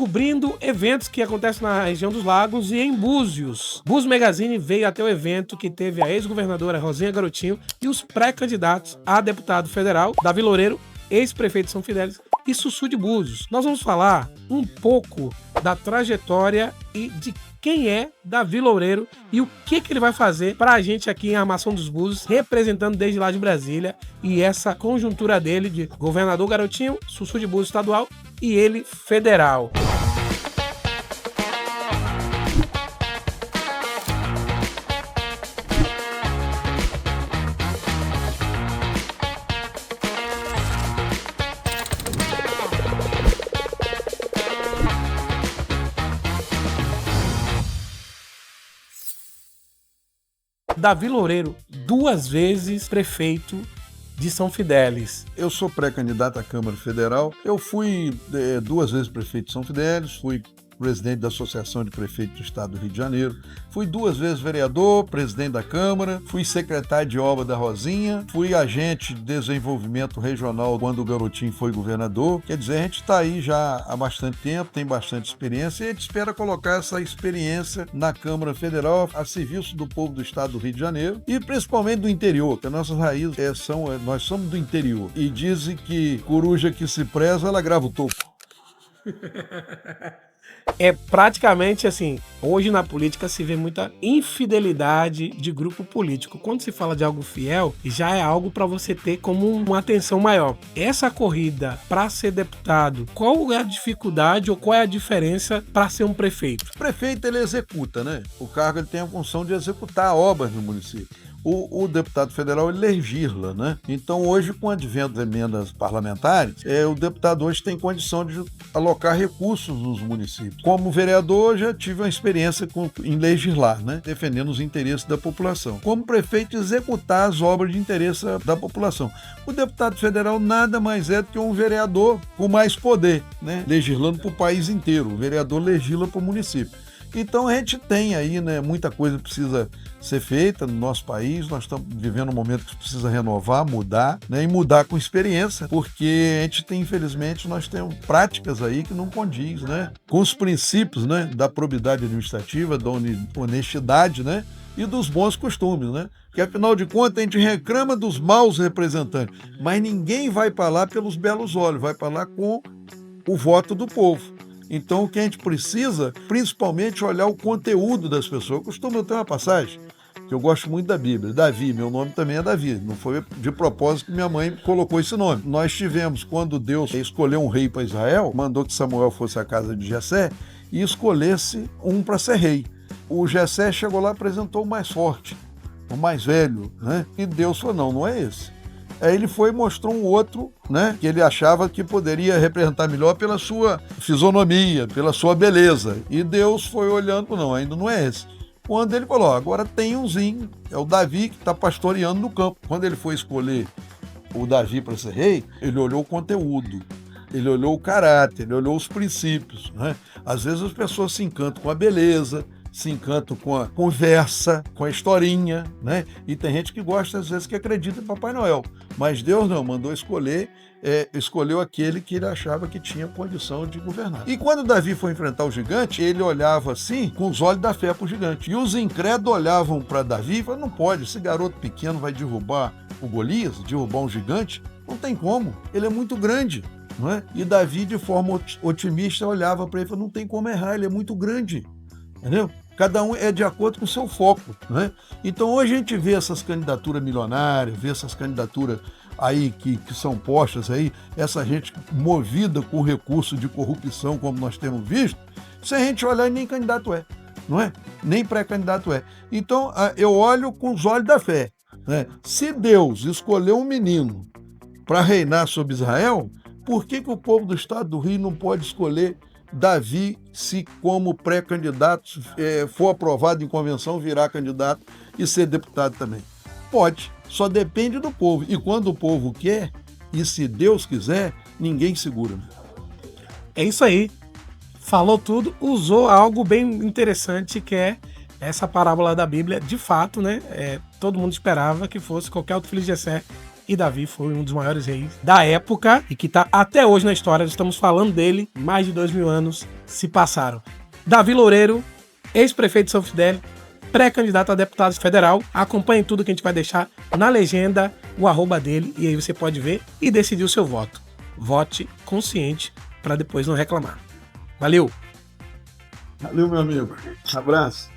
cobrindo eventos que acontecem na região dos Lagos e em Búzios. Búzios Magazine veio até o evento que teve a ex-governadora Rosinha Garotinho e os pré-candidatos a deputado federal, Davi Loureiro, ex-prefeito de São Fidélis, e Sussu de Búzios. Nós vamos falar um pouco da trajetória e de quem é Davi Loureiro e o que ele vai fazer pra gente aqui em Armação dos Búzios, representando desde lá de Brasília, e essa conjuntura dele de governador Garotinho, Sussu de Búzios estadual e ele federal. Davi Loureiro, 2 vezes prefeito de São Fidélis. Eu sou pré-candidato à Câmara Federal. Eu fui 2 vezes prefeito de São Fidélis, fui presidente da Associação de Prefeitos do Estado do Rio de Janeiro, fui 2 vezes vereador, presidente da Câmara, fui secretário de obra da Rosinha, fui agente de desenvolvimento regional quando o Garotinho foi governador. Quer dizer, a gente está aí já há bastante tempo, tem bastante experiência e a gente espera colocar essa experiência na Câmara Federal a serviço do povo do Estado do Rio de Janeiro e principalmente do interior, que as nossas raízes nós somos do interior e dizem que coruja que se preza, ela grava o topo. É praticamente assim, hoje na política se vê muita infidelidade de grupo político. Quando se fala de algo fiel, já é algo para você ter como uma atenção maior. Essa corrida para ser deputado, qual é a dificuldade ou qual é a diferença para ser um prefeito? O prefeito, ele executa, né? O cargo ele tem a função de executar obras no município. O deputado federal ele legisla, né? Então hoje, com o advento das emendas parlamentares, o deputado hoje tem condição de alocar recursos nos municípios. Como vereador, já tive uma experiência em legislar, né? Defendendo os interesses da população. Como prefeito, executar as obras de interesse da população. O deputado federal nada mais é do que um vereador com mais poder, né? Legislando para o país inteiro. O vereador legisla para o município. Então a gente tem aí, né, muita coisa precisa ser feita no nosso país, nós estamos vivendo um momento que precisa renovar, mudar, né, e mudar com experiência, porque a gente tem, infelizmente, nós temos práticas aí que não condiz, né, com os princípios, né, da probidade administrativa, da honestidade, né, e dos bons costumes, né, que afinal de contas a gente reclama dos maus representantes, mas ninguém vai para lá pelos belos olhos, vai para lá com o voto do povo. Então, o que a gente precisa, principalmente, olhar o conteúdo das pessoas. Eu costumo ter uma passagem que eu gosto muito da Bíblia. Davi, meu nome também é Davi. Não foi de propósito que minha mãe colocou esse nome. Nós tivemos, quando Deus escolheu um rei para Israel, mandou que Samuel fosse à casa de Jessé e escolhesse um para ser rei. O Jessé chegou lá e apresentou o mais forte, o mais velho, né? E Deus falou, não é esse. Aí ele foi e mostrou um outro, né, que ele achava que poderia representar melhor pela sua fisionomia, pela sua beleza. E Deus foi olhando, não, ainda não é esse. Quando ele falou, agora tem umzinho, é o Davi que está pastoreando no campo. Quando ele foi escolher o Davi para ser rei, ele olhou o conteúdo, ele olhou o caráter, ele olhou os princípios, né? Às vezes as pessoas se encantam com a beleza, se encantam com a conversa, com a historinha, né? E tem gente que gosta, às vezes, que acredita em Papai Noel. Mas Deus não, mandou escolheu aquele que ele achava que tinha condição de governar. E quando Davi foi enfrentar o gigante, ele olhava assim, com os olhos da fé para o gigante. E os incrédulos olhavam para Davi e falavam, não pode, esse garoto pequeno vai derrubar o Golias, derrubar um gigante? Não tem como, ele é muito grande. Não é? E Davi, de forma otimista, olhava para ele e falava, não tem como errar, ele é muito grande. Entendeu? Cada um é de acordo com o seu foco, né? Então hoje a gente vê essas candidaturas milionárias, vê essas candidaturas aí que são postas aí, essa gente movida com recurso de corrupção, como nós temos visto, se a gente olhar, nem candidato é, não é? Nem pré-candidato é. Então eu olho com os olhos da fé, né? Se Deus escolheu um menino para reinar sobre Israel, por que o povo do estado do Rio não pode escolher Davi, se como pré-candidato for aprovado em convenção, virar candidato e ser deputado também? Pode, só depende do povo. E quando o povo quer, e se Deus quiser, ninguém segura. É isso aí. Falou tudo, usou algo bem interessante, que é essa parábola da Bíblia. De fato, né? Todo mundo esperava que fosse qualquer outro filho de Jessé. E Davi foi um dos maiores reis da época e que está até hoje na história. Estamos falando dele mais de 2000 anos se passaram. Davi Loureiro, ex-prefeito de São Fidélis, pré-candidato a deputado federal. Acompanhe tudo que a gente vai deixar na legenda, o arroba dele, e aí você pode ver e decidir o seu voto. Vote consciente para depois não reclamar. Valeu! Valeu, meu amigo. Abraço.